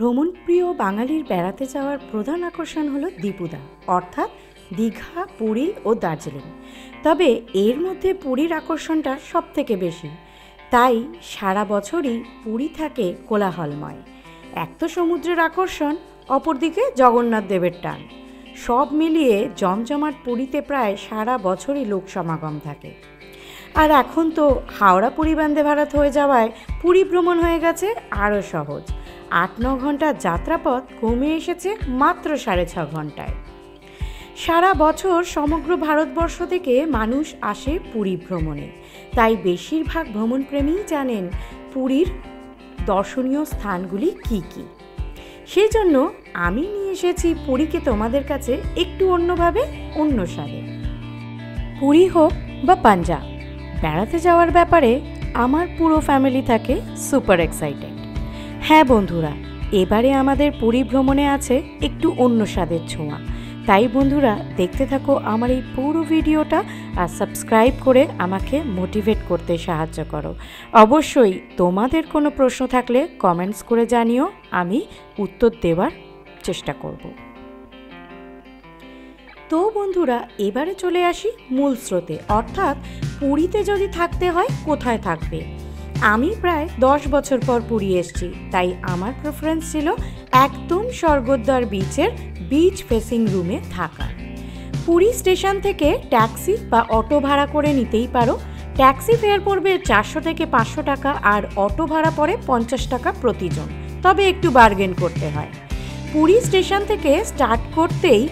ভ্রমণপ্রিয় বাঙালির বেড়াতে যাওয়ার প্রধান আকর্ষণ হলো দীপুদা, অর্থাৎ দীঘা, পুরী ও দার্জিলিং। তবে এর মধ্যে পুরীর আকর্ষণটা সব থেকে বেশি, তাই সারা বছরই পুরী থাকে কোলাহলময়। এক তো সমুদ্রের আকর্ষণ, অপরদিকে জগন্নাথ দেবের টান, সব মিলিয়ে জমজমাট পুরীতে প্রায় সারা বছরই লোক সমাগম থাকে। আর এখন তো হাওড়া পুরী বন্দে ভারত হয়ে যাওয়ায় পুরী ভ্রমণ হয়ে গেছে আরও সহজ। ৮-৯ ঘন্টার যাত্রাপথ কমে এসেছে মাত্র ৬.৫ ঘন্টায়। সারা বছর সমগ্র ভারতবর্ষ থেকে মানুষ আসে পুরী ভ্রমণে, তাই বেশিরভাগ ভ্রমণপ্রেমীই জানেন পুরীর দর্শনীয় স্থানগুলি কী কী। সেই জন্য আমি নিয়ে এসেছি পুরীকে তোমাদের কাছে একটু অন্যভাবে, অন্য স্বাদে। পুরী হোক বা পাঞ্জাব, বেড়াতে যাওয়ার ব্যাপারে আমার পুরো ফ্যামিলি থাকে সুপার এক্সাইটেড। হ্যাঁ বন্ধুরা, এবারে আমাদের পুরী ভ্রমণে আছে একটু অন্য স্বাদের ছোঁয়া। তাই বন্ধুরা, দেখতে থাকো আমার এই পুরো ভিডিওটা আর সাবস্ক্রাইব করে আমাকে মোটিভেট করতে সাহায্য করো। অবশ্যই তোমাদের কোনো প্রশ্ন থাকলে কমেন্টস করে জানিও, আমি উত্তর দেওয়ার চেষ্টা করব। তো বন্ধুরা, এবারে চলে আসি মূল স্রোতে, অর্থাৎ পুরীতে যদি থাকতে হয় কোথায় থাকবে। আমি প্রায় 10 বছর পর পুরী এসেছি, তাই আমার প্রেফারেন্স ছিল একদম স্বর্গদ্বার বিচের বিচ ফেসিং রুমে থাকা। পুরী স্টেশন থেকে ট্যাক্সি বা অটো ভাড়া করে নিতেই পারো। ট্যাক্সি ফেয়ার পড়বে 400 থেকে 500 টাকা, আর অটো ভাড়া পড়ে 50 টাকা প্রতিজন, তবে একটু বার্গেন করতে হয়। পুরী স্টেশন থেকে স্টার্ট করতেই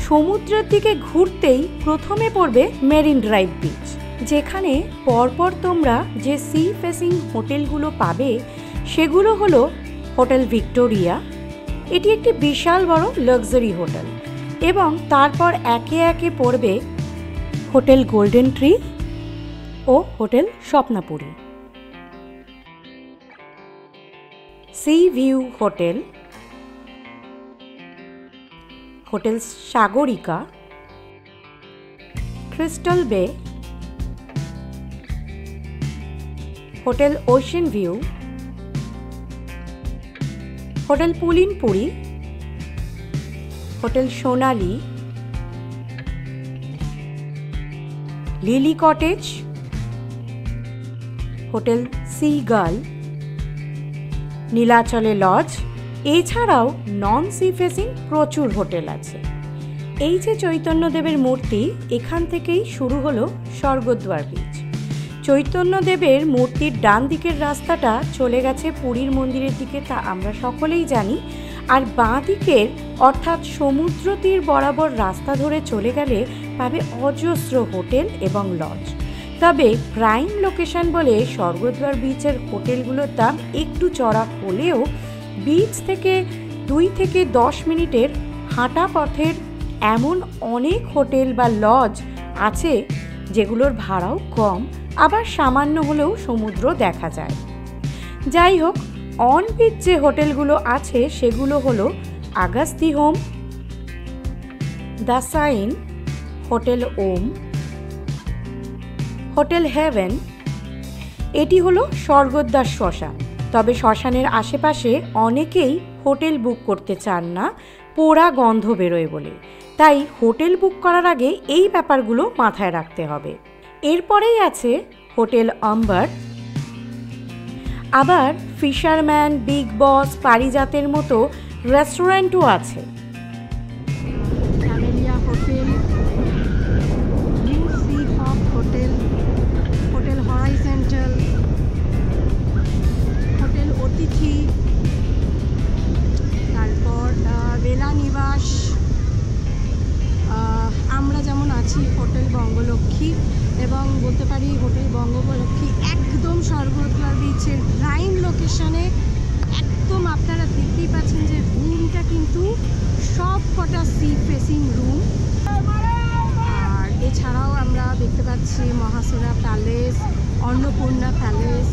সমুদ্রের দিকে ঘুরতেই প্রথমে পড়বে মেরিন ড্রাইভ বিচ, যেখানে পরপর তোমরা যে সি ফেসিং হোটেলগুলো পাবে সেগুলো হলো হোটেল ভিক্টোরিয়া। এটি একটি বিশাল বড় লাক্সারি হোটেল, এবং তারপর একে একে পড়বে হোটেল গোল্ডেন ট্রি ও hotel Swapnapuri, sea view hotel, hotel Sagarika, crystal bay, hotel ocean view, hotel Pulinpuri, hotel Sonali, lily cottage, hotel seagull, নীলাচলে লজ। এছাড়াও নন সি ফেসিং প্রচুর হোটেল আছে। এই যে চৈতন্যদেবের মূর্তি, এখান থেকেই শুরু হলো স্বর্গদ্বার বিচ। চৈতন্যদেবের মূর্তির ডান দিকের রাস্তাটা চলে গেছে পুরীর মন্দিরের দিকে, তা আমরা সকলেই জানি। আর বাঁ দিকের অর্থাৎ সমুদ্র তীর বরাবর রাস্তা ধরে চলে গেলে পাবে অজস্র হোটেল এবং লজ। তবে প্রাইম লোকেশন বলে স্বর্গদ্বার বিচের হোটেলগুলোর দাম একটু চড়া হলেও বিচ থেকে 2 থেকে 10 মিনিটের হাঁটা পথের এমন অনেক হোটেল বা লজ আছে যেগুলোর ভাড়াও কম, আবার সামান্য হলেও সমুদ্র দেখা যায়। যাই হোক, অন বিচ যে হোটেলগুলো আছে সেগুলো হলো Agasti home, the sign, hotel Om, hotel heaven. এটি হলো স্বর্গদ্বার শ্মশান। তবে শ্মশানের আশেপাশে অনেকেই হোটেল বুক করতে চান না, পোড়া গন্ধ বেরোয় বলে। তাই হোটেল বুক করার আগে এই ব্যাপারগুলো মাথায় রাখতে হবে। এরপরেই আছে হোটেল আম্বার। আবার ফিশারম্যান, বিগ বস, পারিজাতের মতো রেস্টুরেন্টও আছে। হোটেল, নিউ সি হক হোটেল, হোটেল হরাইজন্টাল, হোটেল অতিথি, তারপর বেলা নিবাস। আমরা যেমন আছি হোটেল বঙ্গলক্ষ্মী, এবং বলতে পারি হোটেল বঙ্গলক্ষ্মী একদম স্বর্গদ্বার বিচের প্রাইম লোকেশনে। একদম আপনারা দেখতেই পাচ্ছেন যে রুমটা কিন্তু সব কটা সি ফেসিং রুম। আর এছাড়াও আমরা দেখতে পাচ্ছি মহাসেরা প্যালেস, অন্নপূর্ণা প্যালেস,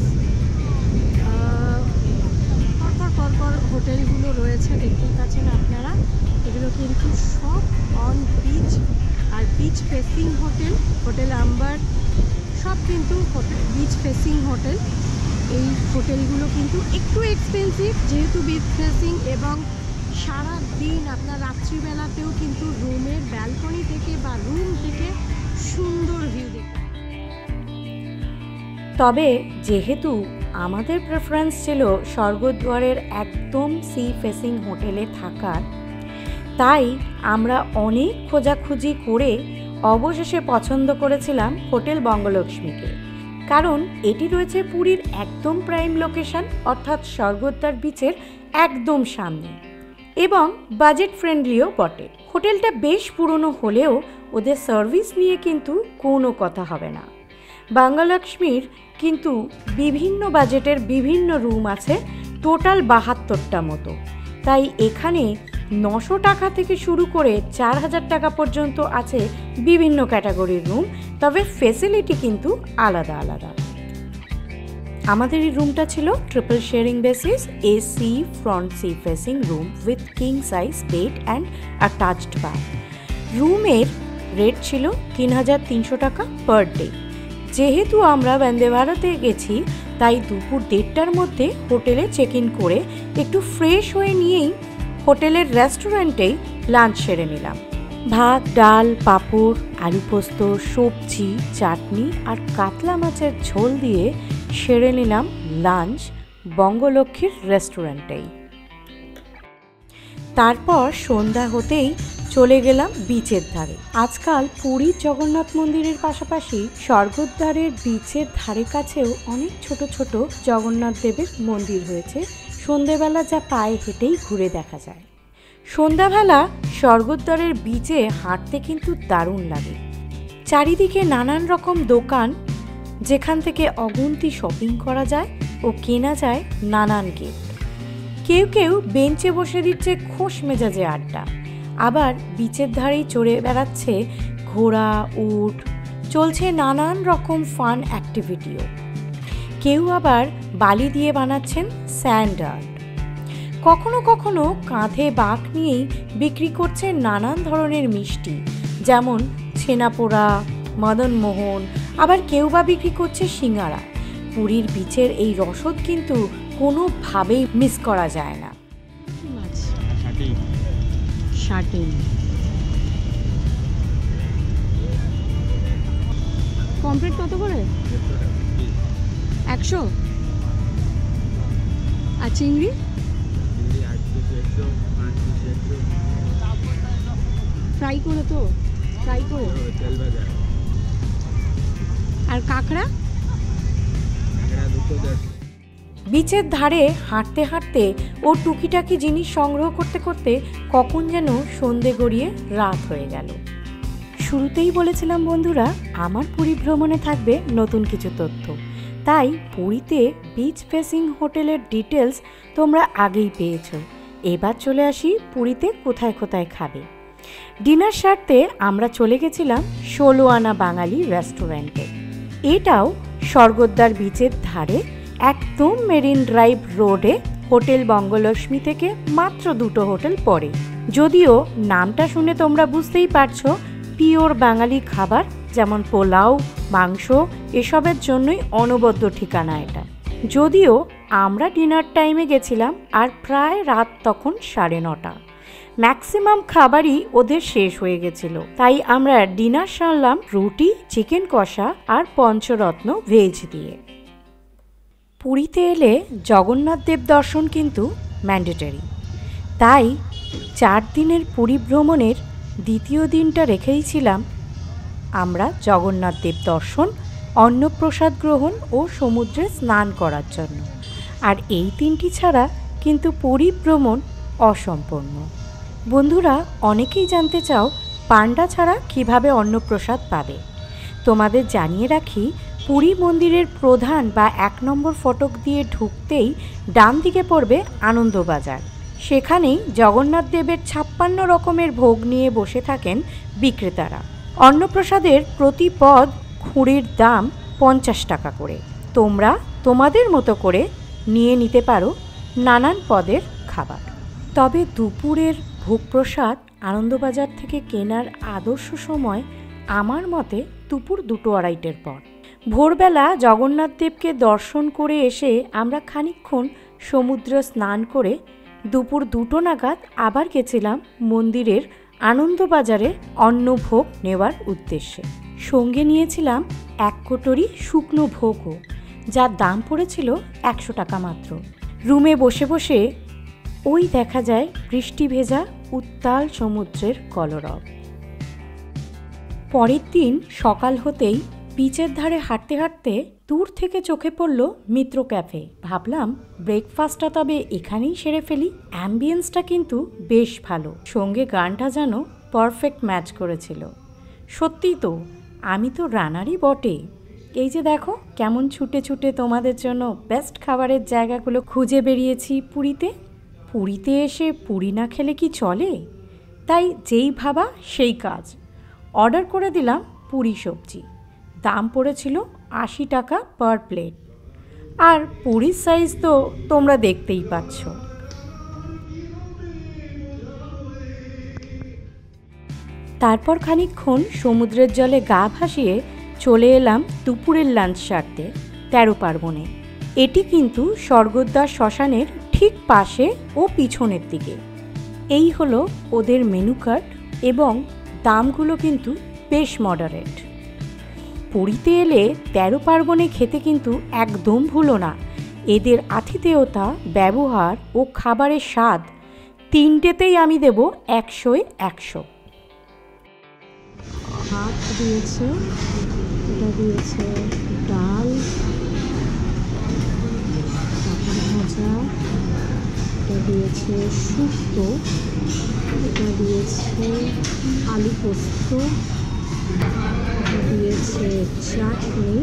পরপর হোটেলগুলো রয়েছে, দেখতেই পাচ্ছেন আপনারা। এগুলো কিন্তু সব অন বিচ আর beach facing hotel. Hotel Amber সব কিন্তু বিচ ফেসিং হোটেল। এই হোটেলগুলো কিন্তু একটু এক্সপেন্সিভ, যেহেতু বিচ ফেসিং এবং এবং সারা দিন আপনার রাত্রিবেলাতেও কিন্তু রুমের ব্যালকনি থেকে বা রুম থেকে সুন্দর ভিউ দেখতে। তবে যেহেতু আমাদের প্রেফারেন্স ছিল স্বর্গদ্বারের একদম সি ফেসিং হোটেলে থাকার, তাই আমরা অনেক খোঁজাখুঁজি করে অবশেষে পছন্দ করেছিলাম হোটেল বঙ্গলক্ষ্মীকে। কারণ এটি রয়েছে পুরীর একদম প্রাইম লোকেশন, অর্থাৎ স্বর্গদ্বার বিচের একদম সামনে, এবং বাজেট ফ্রেন্ডলিও বটে। হোটেলটা বেশ পুরনো হলেও ওদের সার্ভিস নিয়ে কিন্তু কোনো কথা হবে না। বঙ্গলক্ষ্মীর কিন্তু বিভিন্ন বাজেটের বিভিন্ন রুম আছে, টোটাল 72টা মতো। তাই এখানে 900 টাকা থেকে শুরু করে 4000 টাকা পর্যন্ত আছে বিভিন্ন ক্যাটাগরির রুম, তবে ফেসিলিটি কিন্তু আলাদা আলাদা। আমাদের এই রুমটা ছিল triple sharing basis, AC front sea facing room with king size bed and attached bath. রুমের রেট ছিল 3300 টাকা পার ডে। যেহেতু আমরা বন্দে ভারতে গেছি, তাই দুপুর 1:30টার মধ্যে হোটেলে চেক ইন করে একটু ফ্রেশ হয়ে নিয়েই হোটেলের রেস্টুরেন্টেই লাঞ্চ সেরে নিলাম। ভাত, ডাল, পাঁপড়, আলু পোস্ত, সবজি, চাটনি আর কাতলা মাছের ঝোল দিয়ে সেরে নিলাম লাঞ্চ বঙ্গলক্ষ্মীর রেস্টুরেন্টেই। তারপর সন্ধ্যা হতেই চলে গেলাম বিচের ধারে। আজকাল পুরীর জগন্নাথ মন্দিরের পাশাপাশি স্বর্গদ্বারের বিচের ধারে কাছেও অনেক ছোট ছোট জগন্নাথ দেবের মন্দির হয়েছে, সন্ধ্যেবেলা যা পায়ে হেঁটেই ঘুরে দেখা যায়। সন্ধ্যাবেলা স্বর্গদ্বারের বিচে হাঁটতে কিন্তু দারুণ লাগে। চারিদিকে নানান রকম দোকান, যেখান থেকে অগুন্তি শপিং করা যায় ও কেনা যায় নানান গিফট। কেউ কেউ বেঞ্চে বসে দিচ্ছে খোশ মেজাজে আড্ডা, আবার বিচের ধারেই চড়ে বেড়াচ্ছে ঘোড়া, উট, চলছে নানান রকম ফান অ্যাক্টিভিটিও। কেউ আবার বালি দিয়ে বানাচ্ছেন স্যান্ড আর্ট। কখনো কখনো কাঁধে বাঁক নিয়েই বিক্রি করছে নানান ধরনের মিষ্টি, যেমন ছেনাপোড়া, মদনমোহন, আবার কেউ বা বিক্রি করছে সিঙ্গারা। পুরীর বিচের এই রসদ কিন্তু কোনোভাবেই মিস করা যায় না। কমপ্লিট কত করে? 100। আর চিংড়ি? ফ্রাই করে তো, ফ্রাই করে। আর কাঁকড়া? বিচের ধারে হাঁটতে হাঁটতে ও টুকিটাকি জিনিস সংগ্রহ করতে করতে কখন যেন সন্ধে গড়িয়ে রাত হয়ে গেল। শুরুতেই বলেছিলাম বন্ধুরা, আমার পুরী ভ্রমণে থাকবে নতুন কিছু তথ্য, তাই পুরীতে বিচ ফেসিং হোটেলের ডিটেলস তোমরা আগেই পেয়েছো। এবার চলে আসি পুরীতে কোথায় কোথায় খাবে। ডিনার সারতে আমরা চলে গেছিলাম 16 আনা বাঙালি রেস্টুরেন্টে। এটাও স্বর্গদ্বার বিচের ধারে, একদম মেরিন ড্রাইভ রোডে, হোটেল বঙ্গলক্ষ্মী থেকে মাত্র 2টো হোটেল পরে। যদিও নামটা শুনে তোমরা বুঝতেই পারছো পিওর বাঙালি খাবার, যেমন পোলাও, মাংস, এসবের জন্যই অনবদ্য ঠিকানা এটা। যদিও আমরা ডিনার টাইমে গেছিলাম আর প্রায় রাত তখন 9:30। ম্যাক্সিমাম খাবারই ওদের শেষ হয়ে গেছিল, তাই আমরা ডিনার সারলাম রুটি, চিকেন কষা আর পঞ্চরত্ন ভেজ দিয়ে। পুরীতে এলে জগন্নাথ দেব দর্শন কিন্তু ম্যান্ডেটরি, তাই 4 দিনের পুরী ভ্রমণের দ্বিতীয় দিনটা রেখেইছিলাম আমরা জগন্নাথ দেব দর্শন, অন্নপ্রসাদ গ্রহণ ও সমুদ্রে স্নান করার জন্য। আর এই 3টি ছাড়া কিন্তু পুরী ভ্রমণ অসম্পূর্ণ। বন্ধুরা, অনেকেই জানতে চাও পান্ডা ছাড়া কিভাবে অন্নপ্রসাদ পাবে। তোমাদের জানিয়ে রাখি, পুরী মন্দিরের প্রধান বা 1 নম্বর ফটক দিয়ে ঢুকতেই ডান দিকে পড়বে আনন্দবাজার। সেখানেই জগন্নাথ দেবের 56 রকমের ভোগ নিয়ে বসে থাকেন বিক্রেতারা। অন্নপ্রসাদের প্রতি পদ খুঁড়ির দাম 50 টাকা করে। তোমরা তোমাদের মতো করে নিয়ে নিতে পারো নানান পদের খাবার। তবে দুপুরের ভোগপ্রসাদ আনন্দবাজার থেকে কেনার আদর্শ সময় আমার মতে দুপুর 2-2:30 পর। ভোরবেলা জগন্নাথ দেবকে দর্শন করে এসে আমরা খানিকক্ষণ সমুদ্র স্নান করে দুপুর 2টো নাগাদ আবার গেছিলাম মন্দিরের আনন্দবাজারে অন্নভোগ নেওয়ার উদ্দেশ্যে। সঙ্গে নিয়েছিলাম 1 কোটরি শুকনো ভোগও, যার দাম পড়েছিল 100 টাকা মাত্র। রুমে বসে বসে ওই দেখা যায় বৃষ্টি ভেজা উত্তাল সমুদ্রের কলরব। পরের দিন সকাল হতেই বিচের ধারে হাঁটতে হাঁটতে দূর থেকে চোখে পড়ল মিত্র ক্যাফে। ভাবলাম ব্রেকফাস্টটা তবে এখানেই সেরে ফেলি। অ্যাম্বিয়েন্সটা কিন্তু বেশ ভালো, সঙ্গে গানটা যেন পারফেক্ট ম্যাচ করেছিল। সত্যিই তো, আমি তো রানারই বটে। এই যে দেখো কেমন ছুটে ছুটে তোমাদের জন্য বেস্ট খাবারের জায়গাগুলো খুঁজে বেরিয়েছি পুরীতে। পুরীতে এসে পুরি না খেলে কি চলে? তাই যেই ভাবা সেই কাজ। অর্ডার করে দিলাম পুরি সবজি। দাম পড়েছিল 80 টাকা পার প্লেট। আর পুরির সাইজ তো তোমরা দেখতেই পাচ্ছ। তারপর খানিকক্ষণ সমুদ্রের জলে গা ভাসিয়ে চলে এলাম দুপুরের লাঞ্চ সারতে 13 পার্বণে। এটি কিন্তু স্বর্গদ্বার শ্মশানের ঠিক পাশে ও পিছনের দিকে। এই হলো ওদের মেনু কার্ড এবং দামগুলো কিন্তু বেশ মডারেট। পুরীতে এলে 13 পার্বণে খেতে কিন্তু একদম ভুলো না। এদের আতিথেয়তা, ব্যবহার ও খাবারের স্বাদ তিনটেতেই আমি দেব 100-এ 100। ভাত দিয়েছে, এটা দিয়েছে ডাল, ভাজা, এটা দিয়েছে শুক্তো, এটা দিয়েছে আলু পোস্ত, এটা দিয়েছে চাটনি,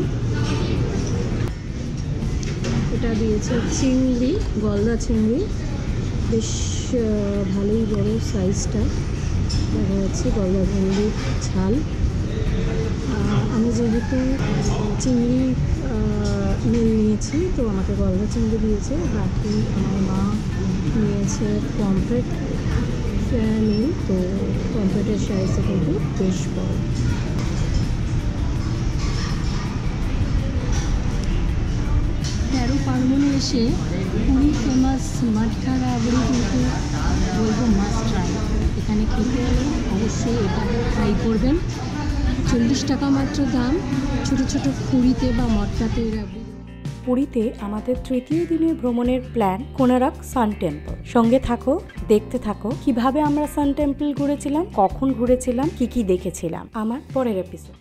এটা দিয়েছে চিংড়ি, গলদা চিংড়ি, বেশ ভালোই বড় সাইজটা। দেখা যাচ্ছে গলদা চিংড়ির ঝাল। আমি যেহেতু চিংড়ি মিল নিয়েছি তো আমাকে গলদা চিংড়ি দিয়েছে, বাকি আমার মা নিয়েছে পমফ্রেট মিল, তো পমফ্রেটের সাইজটা কিন্তু বেশ বড়। পার্বণে এসে পুরী ফেমাস মাটকা রাবড়ি কিন্তু বলবো মাস্ট ট্রাই। এখানে খেতে হলে অবশ্যই এটা ট্রাই করবেন। 40 টাকা মাত্র দাম। ছোটো ছোটো পুরীতে বা মটকাতে রাবড়ি। পুরীতে আমাদের 3য় দিনের ভ্রমণের প্ল্যান কোনারক সান টেম্পল। সঙ্গে থাকো, দেখতে থাকো কিভাবে আমরা সান টেম্পল ঘুরেছিলাম, কখন ঘুরেছিলাম, কি কি দেখেছিলাম আমার পরের এপিসোড।